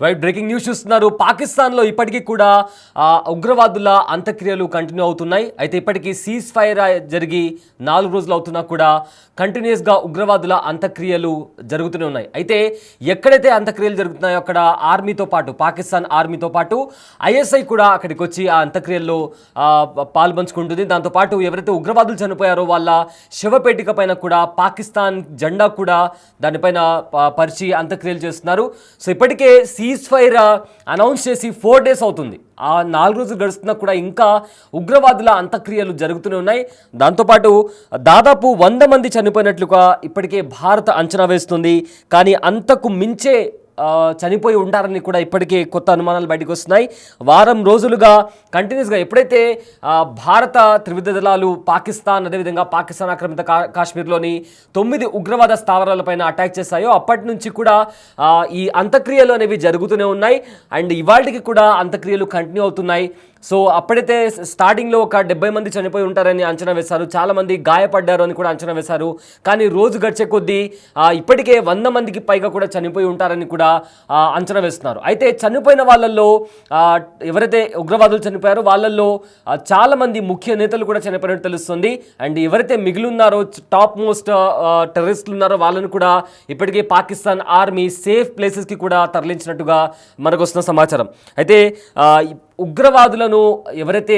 Right, breaking news చూస్తున్నారు. పాకిస్తాన్లో ఇప్పటికీ కూడా ఉగ్రవాదుల అంత్యక్రియలు కంటిన్యూ అవుతున్నాయి. అయితే ఇప్పటికీ సీజ్ ఫైర్ జరిగి 4 రోజులు అవుతున్నా కూడా కంటిన్యూస్గా ఉగ్రవాదుల అంత్యక్రియలు జరుగుతూనే ఉన్నాయి. అయితే ఎక్కడైతే అంత్యక్రియలు జరుగుతున్నాయో అక్కడ ఆర్మీతో పాటు, పాకిస్తాన్ ఆర్మీతో పాటు ఐఎస్ఐ కూడా అక్కడికి వచ్చి ఆ అంత్యక్రియల్లో పాల్పంచుకుంటుంది. దాంతోపాటు ఎవరైతే ఉగ్రవాదులు చనిపోయారో వాళ్ళ శవపేటిక పైన కూడా పాకిస్తాన్ జెండా కూడా దానిపైన పరిచి అంత్యక్రియలు చేస్తున్నారు. సో ఇప్పటికే సీజ్ ఫైర్ అనౌన్స్ చేసి 4 days అవుతుంది. ఆ 4 రోజులు గడుస్తున్నా కూడా ఇంకా ఉగ్రవాదుల అంత్యక్రియలు జరుగుతూనే ఉన్నాయి. దాంతోపాటు దాదాపు 100 మంది చనిపోయినట్లుగా ఇప్పటికే భారత్ అంచనా వేస్తుంది. కానీ అంతకు మించే చనిపోయి ఉంటారని కూడా ఇప్పటికే కొత్త అనుమానాలు బయటకు వస్తున్నాయి. వారం రోజులుగా కంటిన్యూస్గా ఎప్పుడైతే భారత త్రివిధ దళాలు పాకిస్తాన్, అదేవిధంగా పాకిస్తాన్ ఆక్రమిత కాశ్మీర్లోని 9 ఉగ్రవాద స్థావరాలపైన అటాక్ చేశాయో అప్పటి నుంచి కూడా ఈ అంత్యక్రియలు అనేవి జరుగుతూనే ఉన్నాయి. అండ్ ఇవాళకి కూడా అంత్యక్రియలు కంటిన్యూ అవుతున్నాయి. సో అప్పుడైతే స్టార్టింగ్లో ఒక 70 మంది చనిపోయి ఉంటారని అంచనా వేశారు, చాలామంది గాయపడ్డారు అని కూడా అంచనా వేశారు. కానీ రోజు గడిచే కొద్దీ ఇప్పటికే 100 మందికి పైగా కూడా చనిపోయి ఉంటారని కూడా అంచనా వేస్తున్నారు. అయితే చనిపోయిన వాళ్ళల్లో ఎవరైతే ఉగ్రవాదులు చనిపోయారో వాళ్ళల్లో చాలామంది ముఖ్య నేతలు కూడా చనిపోయినట్టు తెలుస్తుంది. అండ్ ఎవరైతే మిగిలి ఉన్నారో, టాప్ మోస్ట్ టెర్రరిస్టులు ఉన్నారో వాళ్ళని కూడా ఇప్పటికే పాకిస్తాన్ ఆర్మీ సేఫ్ ప్లేసెస్కి కూడా తరలించినట్టుగా మనకు వస్తున్న సమాచారం. అయితే ఉగ్రవాదులను ఎవరైతే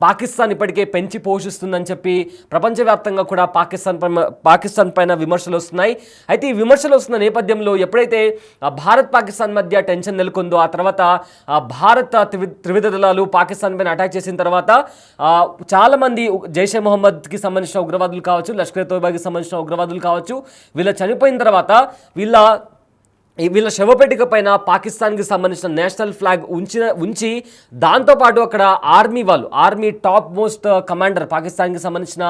పాకిస్తాన్ ఇప్పటికే పెంచి పోషిస్తుందని చెప్పి ప్రపంచవ్యాప్తంగా కూడా పాకిస్తాన్ పైన విమర్శలు వస్తున్నాయి. అయితే ఈ విమర్శలు వస్తున్న నేపథ్యంలో ఎప్పుడైతే భారత్ పాకిస్తాన్ మధ్య టెన్షన్ నెలకొందో, ఆ తర్వాత భారత త్రివిధ దళాలు పాకిస్తాన్ పైన అటాక్ చేసిన తర్వాత చాలామంది జైషే మొహమ్మద్కి సంబంధించిన ఉగ్రవాదులు కావచ్చు, లష్కర్ తోయిబాకి సంబంధించిన ఉగ్రవాదులు కావచ్చు, వీళ్ళ చనిపోయిన తర్వాత వీళ్ళ శవపేటిక పైన పాకిస్తాన్కి సంబంధించిన నేషనల్ ఫ్లాగ్ ఉంచి దాంతోపాటు అక్కడ ఆర్మీ టాప్ మోస్ట్ కమాండర్, పాకిస్తాన్కి సంబంధించిన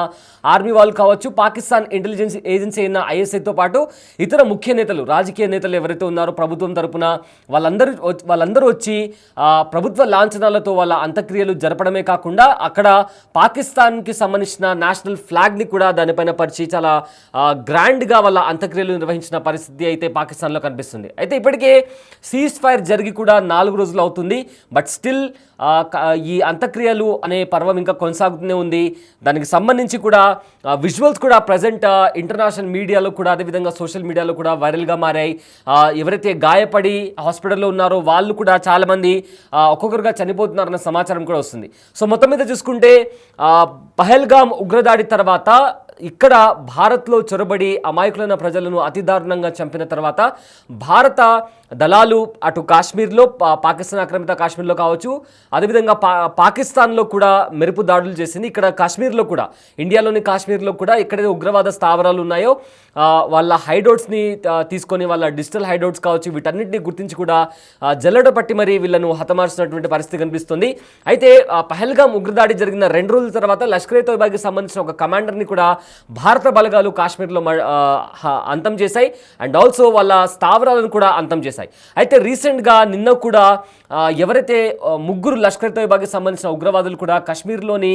ఆర్మీ వాళ్ళు కావచ్చు, పాకిస్తాన్ ఇంటెలిజెన్స్ ఏజెన్సీ అయిన ఐఎస్ఐతో పాటు ఇతర ముఖ్య నేతలు, రాజకీయ నేతలు ఎవరైతే ఉన్నారో ప్రభుత్వం తరపున వాళ్ళందరూ వచ్చి ప్రభుత్వ లాంఛనాలతో వాళ్ళ అంత్యక్రియలు జరపడమే కాకుండా అక్కడ పాకిస్తాన్కి సంబంధించిన నేషనల్ ఫ్లాగ్ని కూడా దానిపైన పరిచి చాలా గ్రాండ్గా వాళ్ళ అంత్యక్రియలు నిర్వహించిన పరిస్థితి అయితే పాకిస్తాన్లో కనిపిస్తుంది. అయితే ఇప్పటికే సీజ్ ఫైర్ జరిగి కూడా 4 రోజులు అవుతుంది. బట్ స్టిల్ ఈ అంత్యక్రియలు అనే పర్వం ఇంకా కొనసాగుతూనే ఉంది. దానికి సంబంధించి కూడా విజువల్స్ కూడా ప్రజెంట్ ఇంటర్నేషనల్ మీడియాలో కూడా, అదేవిధంగా సోషల్ మీడియాలో కూడా వైరల్గా మారాయి. ఎవరైతే గాయపడి హాస్పిటల్లో ఉన్నారో వాళ్ళు కూడా చాలామంది ఒక్కొక్కరుగా చనిపోతున్నారన్న సమాచారం కూడా వస్తుంది. సో మొత్తం మీద చూసుకుంటే పహల్గామ్ ఉగ్రదాడి తర్వాత ఇక్కడ భారత్లో చొరబడి అమాయకులైన ప్రజలను అతి దారుణంగా చంపిన తర్వాత భారత దళాలు అటు కాశ్మీర్లో, పాకిస్తాన్ ఆక్రమిత కాశ్మీర్లో కావచ్చు, అదేవిధంగా పాకిస్తాన్లో కూడా మెరుపు దాడులు చేసింది. ఇక్కడ కాశ్మీర్లో కూడా, ఇండియాలోని కాశ్మీర్లో కూడా ఎక్కడైతే ఉగ్రవాద స్థావరాలు ఉన్నాయో వాళ్ళ హైడౌట్స్ని తీసుకొని, వాళ్ళ డిజిటల్ హైడౌట్స్ కావచ్చు, వీటన్నిటిని గుర్తించి కూడా జల్లెడ పట్టి మరీ వీళ్ళను హతమార్చినటువంటి పరిస్థితి కనిపిస్తుంది. అయితే పహల్గామ్ ఉగ్రదాడి జరిగిన 2 రోజుల తర్వాత లష్కర్ తోయిబాకి సంబంధించిన ఒక కమాండర్ని కూడా భారత బలగాలు కాశ్మీర్లో అంతం చేశాయి. అండ్ ఆల్సో వాళ్ళ స్థావరాలను కూడా అంతం చేశాయి. అయితే రీసెంట్గా నిన్న కూడా ఎవరైతే 3 లష్కర్ తోయిబాకి సంబంధించిన ఉగ్రవాదులు కూడా కాశ్మీర్లోని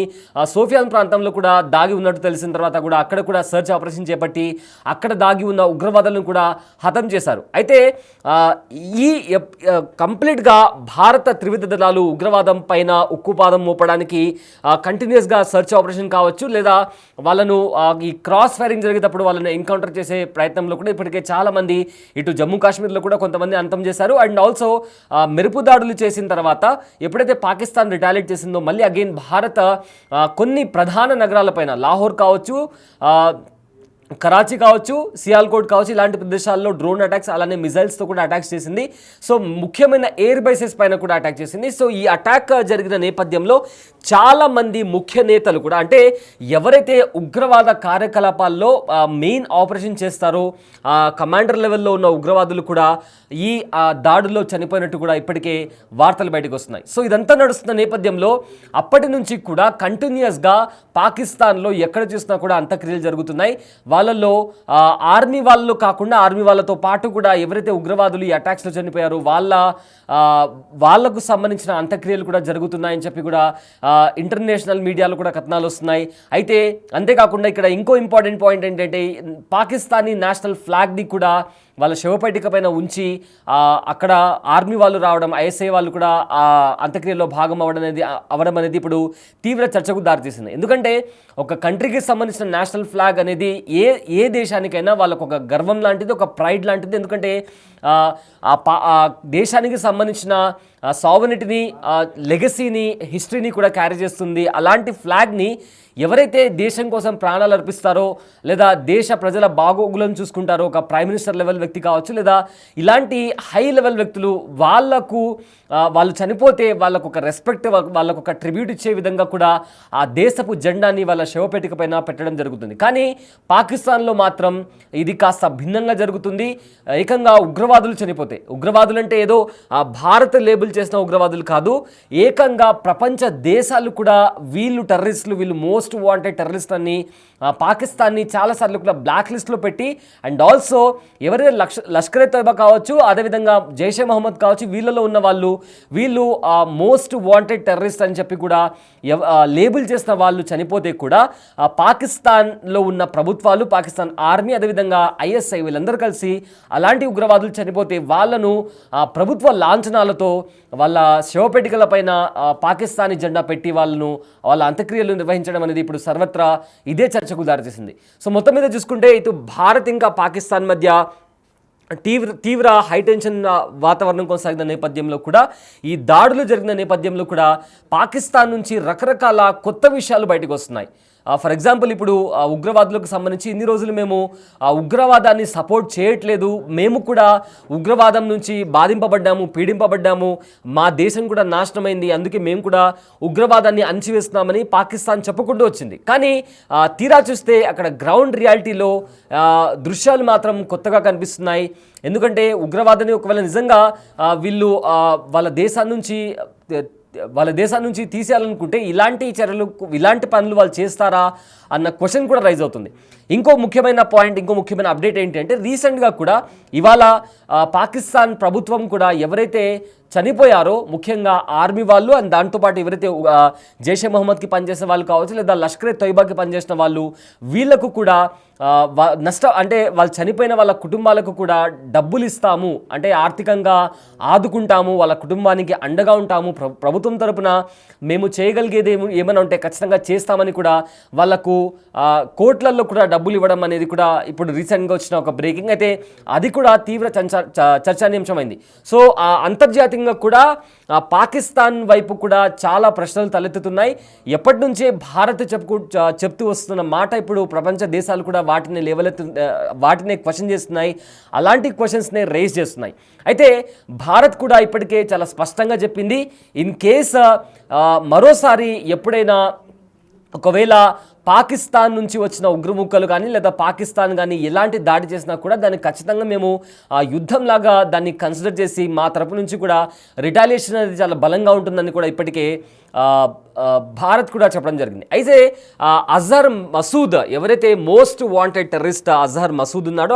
సోఫియాన్ ప్రాంతంలో కూడా దాగి ఉన్నట్టు తెలిసిన తర్వాత కూడా అక్కడ కూడా సర్చ్ ఆపరేషన్ చేపట్టి అక్కడ దాగి ఉన్న ఉగ్రవాదులను కూడా హతం చేశారు. అయితే ఈ కంప్లీట్గా భారత త్రివిధ దళాలు ఉగ్రవాదం పైన ఉక్కుపాదం మోపడానికి కంటిన్యూస్గా సర్చ్ ఆపరేషన్ కావచ్చు, లేదా వాళ్ళను ఈ క్రాస్ ఫైరింగ్ జరిగేటప్పుడు వాళ్ళని ఎన్కౌంటర్ చేసే ప్రయత్నంలో కూడా ఇప్పటికే చాలామంది ఇటు జమ్మూ కాశ్మీర్లో కూడా కొంతమంది అంతం చేశారు. అండ్ ఆల్సో మెరుపు దాడులు చేసిన తర్వాత ఎప్పుడైతే పాకిస్తాన్ రిటాలియేట్ చేసిందో మళ్ళీ అగైన్ భారత కొన్ని ప్రధాన నగరాలపైన, లాహోర్ కావచ్చు, కరాచీ కావచ్చు, సియాల్కోట్ కావచ్చు, ఇలాంటి ప్రదేశాల్లో డ్రోన్ అటాక్స్, అలానే మిజైల్స్తో కూడా అటాక్స్ చేసింది. సో ముఖ్యమైన ఎయిర్ బేసెస్ పైన కూడా అటాక్ చేసింది. సో ఈ అటాక్ జరిగిన నేపథ్యంలో చాలామంది ముఖ్య నేతలు కూడా, అంటే ఎవరైతే ఉగ్రవాద కార్యకలాపాల్లో మెయిన్ ఆపరేషన్ చేస్తారో కమాండర్ లెవెల్లో ఉన్న ఉగ్రవాదులు కూడా ఈ దాడుల్లో చనిపోయినట్టు కూడా ఇప్పటికే వార్తలు బయటకు వస్తున్నాయి. సో ఇదంతా నడుస్తున్న నేపథ్యంలో అప్పటి నుంచి కూడా కంటిన్యూస్గా పాకిస్తాన్లో ఎక్కడ చూసినా కూడా అంత్యక్రియలు జరుగుతున్నాయి. వాళ్ళల్లో ఆర్మీ వాళ్ళు కాకుండా ఆర్మీ వాళ్ళతో పాటు కూడా ఎవరైతే ఉగ్రవాదులు ఈ అటాక్స్లో చనిపోయారో వాళ్లకు సంబంధించిన అంత్యక్రియలు కూడా జరుగుతున్నాయని చెప్పి కూడా ఇంటర్నేషనల్ మీడియాలో కూడా కథనాలు వస్తున్నాయి. అయితే అంతేకాకుండా ఇక్కడ ఇంకో ఇంపార్టెంట్ పాయింట్ ఏంటంటే పాకిస్తానీ నేషనల్ ఫ్లాగ్ని కూడా వాళ్ళ శవపేటిక పైన ఉంచి అక్కడ ఆర్మీ వాళ్ళు రావడం, ఐఎస్ఐ వాళ్ళు కూడా అంత్యక్రియలో భాగం అవ్వడం అనేది ఇప్పుడు తీవ్ర చర్చకు దారితీసింది. ఎందుకంటే ఒక కంట్రీకి సంబంధించిన నేషనల్ ఫ్లాగ్ అనేది ఏ దేశానికైనా వాళ్ళకు ఒక గర్వం లాంటిది, ఒక ప్రైడ్ లాంటిది. ఎందుకంటే దేశానికి సంబంధించిన సావరినిటీని, లెగసీని, హిస్టరీని కూడా క్యారీ చేస్తుంది. అలాంటి ఫ్లాగ్ని ఎవరైతే దేశం కోసం ప్రాణాలు అర్పిస్తారో లేదా దేశ ప్రజల బాగోగులను చూసుకుంటారో, ఒక ప్రైమ్ మినిస్టర్ లెవెల్ వ్యక్తి కావచ్చు లేదా ఇలాంటి హై లెవెల్ వ్యక్తులు, వాళ్ళు చనిపోతే వాళ్ళకు ఒక రెస్పెక్ట్, వాళ్ళకు ఒక ట్రిబ్యూట్ ఇచ్చే విధంగా కూడా ఆ దేశపు జెండాని వాళ్ళ శవపేటిక పైన పెట్టడం జరుగుతుంది. కానీ పాకిస్తాన్లో మాత్రం ఇది కాస్త భిన్నంగా జరుగుతుంది. ఏకంగా ఉగ్రవాదులు చనిపోతే, ఉగ్రవాదులు అంటే ఏదో భారత్ లేబుల్ చేసిన ఉగ్రవాదులు కాదు, ఏకంగా ప్రపంచ దేశాలు కూడా వీళ్ళు టెర్రరిస్టులు, వీళ్ళు మోస్ట్ వాంటెడ్ టెర్రరిస్ట్ అని పాకిస్తాన్ని చాలాసార్లు కూడా బ్లాక్ లిస్ట్లో పెట్టి, అండ్ ఆల్సో ఎవరైతే లష్కరే తోయిబా కావచ్చు, అదేవిధంగా జైషే మహమ్మద్ కావచ్చు, వీళ్ళలో ఉన్న వీళ్ళు మోస్ట్ వాంటెడ్ టెర్రరిస్ట్ అని చెప్పి కూడా లేబుల్ చేసిన వాళ్ళు చనిపోతే కూడా పాకిస్తాన్లో ఉన్న ప్రభుత్వాలు, పాకిస్తాన్ ఆర్మీ, అదేవిధంగా ఐఎస్ఐ వీళ్ళందరూ కలిసి అలాంటి ఉగ్రవాదులు చనిపోతే వాళ్ళను ప్రభుత్వ లాంఛనాలతో వాళ్ళ శవపేటికల పైన పాకిస్తానీ జెండా పెట్టి వాళ్ళ అంత్యక్రియలు నిర్వహించడం అనేది ఇప్పుడు సర్వత్రా ఇదే చర్చకు దారితీసింది. సో మొత్తం మీద చూసుకుంటే ఇటు భారత్ ఇంకా పాకిస్తాన్ మధ్య తీవ్ర హైటెన్షన్ వాతావరణం కొనసాగిన నేపథ్యంలో కూడా, ఈ దాడులు జరిగిన నేపథ్యంలో కూడా పాకిస్తాన్ నుంచి రకరకాల కొత్త విషయాలు బయటకు వస్తున్నాయి. ఫర్ ఎగ్జాంపుల్ ఇప్పుడు ఉగ్రవాదులకు సంబంధించి ఇన్ని రోజులు మేము ఉగ్రవాదాన్ని సపోర్ట్ చేయట్లేదు, మేము కూడా ఉగ్రవాదం నుంచి బాధింపబడ్డాము, పీడింపబడ్డాము, మా దేశం కూడా నాశనమైంది, అందుకే మేము కూడా ఉగ్రవాదాన్ని అణచివేస్తున్నామని పాకిస్తాన్ చెప్పుకుంటూ వచ్చింది. కానీ తీరా చూస్తే అక్కడ గ్రౌండ్ రియాలిటీలో దృశ్యాలు మాత్రం కొత్తగా కనిపిస్తున్నాయి. ఎందుకంటే ఉగ్రవాదాన్ని ఒకవేళ నిజంగా వీళ్ళు వాళ్ళ దేశం నుంచి తీసేయాలనుకుంటే ఇలాంటి చర్యలు, ఇలాంటి పనులు వాళ్ళు చేస్తారా అన్న క్వశ్చన్ కూడా రైజ్ అవుతుంది. ఇంకో ముఖ్యమైన అప్డేట్ ఏంటంటే రీసెంట్గా కూడా ఇవాళ పాకిస్తాన్ ప్రభుత్వం కూడా ఎవరైతే చనిపోయారో, ముఖ్యంగా ఆర్మీ వాళ్ళు అండ్ దాంతోపాటు ఎవరైతే జైషే మహమ్మద్కి పనిచేసిన వాళ్ళు కావచ్చు లేదా లష్కరే తోయిబాకి పనిచేసిన వాళ్ళు, వీళ్ళకు కూడా అంటే వాళ్ళు చనిపోయిన వాళ్ళ కుటుంబాలకు కూడా డబ్బులు ఇస్తాము, అంటే ఆర్థికంగా ఆదుకుంటాము, వాళ్ళ కుటుంబానికి అండగా ఉంటాము, ప్రభుత్వం తరపున మేము చేయగలిగేది ఏమైనా ఉంటే ఖచ్చితంగా చేస్తామని కూడా వాళ్ళకు కోట్లల్లో కూడా డబ్బులు ఇవ్వడం అనేది కూడా ఇప్పుడు రీసెంట్గా వచ్చిన ఒక బ్రేకింగ్. అయితే అది కూడా తీవ్ర చర్చానీయాంశమైంది. సో అంతర్జాతీయంగా కూడా పాకిస్తాన్ వైపు కూడా చాలా ప్రశ్నలు తలెత్తుతున్నాయి. ఎప్పటి నుంచే భారత్ చెప్తూ వస్తున్న మాట ఇప్పుడు ప్రపంచ దేశాలు కూడా వాటిని క్వశ్చన్ చేస్తున్నాయి, అలాంటి క్వశ్చన్స్నే రేజ్ చేస్తున్నాయి. అయితే భారత్ కూడా ఇప్పటికే చాలా స్పష్టంగా చెప్పింది, ఇన్ కేస్ మరోసారి ఎప్పుడైనా ఒకవేళ పాకిస్తాన్ నుంచి వచ్చిన ఉగ్రముక్కలు కానీ లేదా పాకిస్తాన్ కానీ ఎలాంటి దాడి చేసినా కూడా దాన్ని ఖచ్చితంగా మేము యుద్ధంలాగా దాన్ని కన్సిడర్ చేసి మా తరపు నుంచి కూడా రిటాలియేషన్ అనేది చాలా బలంగా ఉంటుందని కూడా ఇప్పటికే భారత్ కూడా చెప్పడం జరిగింది. అయితే అజహర్ మసూద్, ఎవరైతే most wanted terrorist Azhar Masood ఉన్నాడో,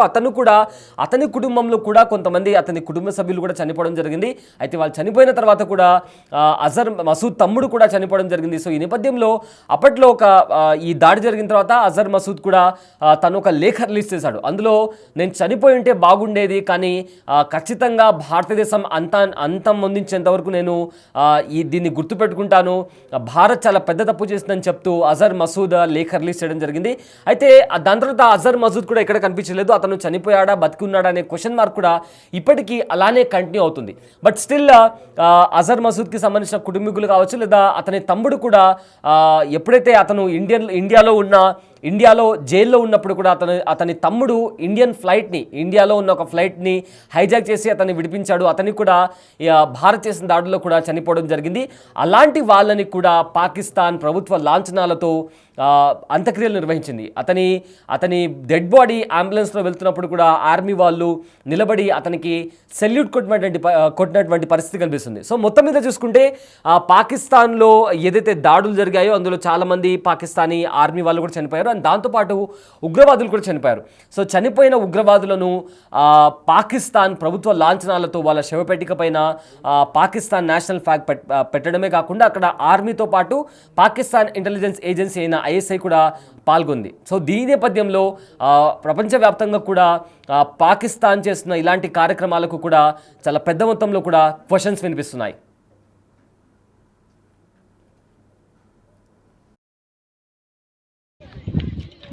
అతని కుటుంబంలో కూడా కొంతమంది అతని కుటుంబ సభ్యులు కూడా చనిపోవడం జరిగింది. అయితే వాళ్ళు చనిపోయిన తర్వాత కూడా అజహర్ మసూద్ తమ్ముడు కూడా చనిపోవడం జరిగింది. సో ఈ నేపథ్యంలో అప్పట్లో ఈ దాడి జరిగిన తర్వాత అజహర్ మసూద్ కూడా తను ఒక లేఖ రిలీజ్ చేశాడు. అందులో నేను చనిపోయి ఉంటే బాగుండేది, కానీ ఖచ్చితంగా భారతదేశం అంతం పొందించేంత వరకు నేను దీన్ని గుర్తుపెట్టుకుంటాను, భారత్ చాలా పెద్ద తప్పు చేసిందని చెప్తూ అజహర్ మసూద్ లేఖ రిలీజ్ చేయడం జరిగింది. అయితే దాని తర్వాత అజహర్ మసూద్ కూడా ఎక్కడ కనిపించలేదు, అతను చనిపోయాడా బతికి ఉన్నాడా అనే క్వశ్చన్ మార్క్ కూడా ఇప్పటికీ అలానే కంటిన్యూ అవుతుంది. బట్ స్టిల్ అజహర్ మసూద్కి సంబంధించిన కుటుంబీకులు కావచ్చు లేదా అతని తమ్ముడు కూడా ఎప్పుడైతే అతను ఇండియాలో జైల్లో ఉన్నప్పుడు కూడా అతని తమ్ముడు ఇండియాలో ఉన్న ఒక ఫ్లైట్ని హైజాక్ చేసి అతన్ని విడిపించాడు. అతనికి కూడా భారత్ చేసిన దాడుల్లో కూడా చనిపోవడం జరిగింది. అలాంటి వాళ్ళని కూడా పాకిస్తాన్ ప్రభుత్వ లాంఛనాలతో అంత్యక్రియలు నిర్వహించింది. అతని డెడ్ బాడీ అంబులెన్స్లో వెళ్తున్నప్పుడు కూడా ఆర్మీ వాళ్ళు నిలబడి అతనికి సెల్యూట్ కొట్టినటువంటి పరిస్థితి కనిపిస్తుంది. సో మొత్తం మీద చూసుకుంటే పాకిస్తాన్లో ఏదైతే దాడులు జరిగాయో అందులో చాలామంది పాకిస్తానీ ఆర్మీ వాళ్ళు కూడా చనిపోయారు. చనిపోయారు. అండ్ దాంతోపాటు ఉగ్రవాదులు కూడా చనిపోయారు. సో చనిపోయిన ఉగ్రవాదులను పాకిస్తాన్ ప్రభుత్వ లాంఛనాలతో వాళ్ళ శవపేటిక పైన పాకిస్తాన్ నేషనల్ ఫ్లాగ్ పెట్టడమే కాకుండా అక్కడ ఆర్మీతో పాటు పాకిస్తాన్ ఇంటెలిజెన్స్ ఏజెన్సీ అయిన ఐఎస్ఐ కూడా పాల్గొంది. సో దీని నేపథ్యంలో ప్రపంచవ్యాప్తంగా కూడా పాకిస్తాన్ చేస్తున్న ఇలాంటి కార్యక్రమాలకు కూడా చాలా పెద్ద మొత్తంలో కూడా క్వశ్చన్స్ వినిపిస్తున్నాయి.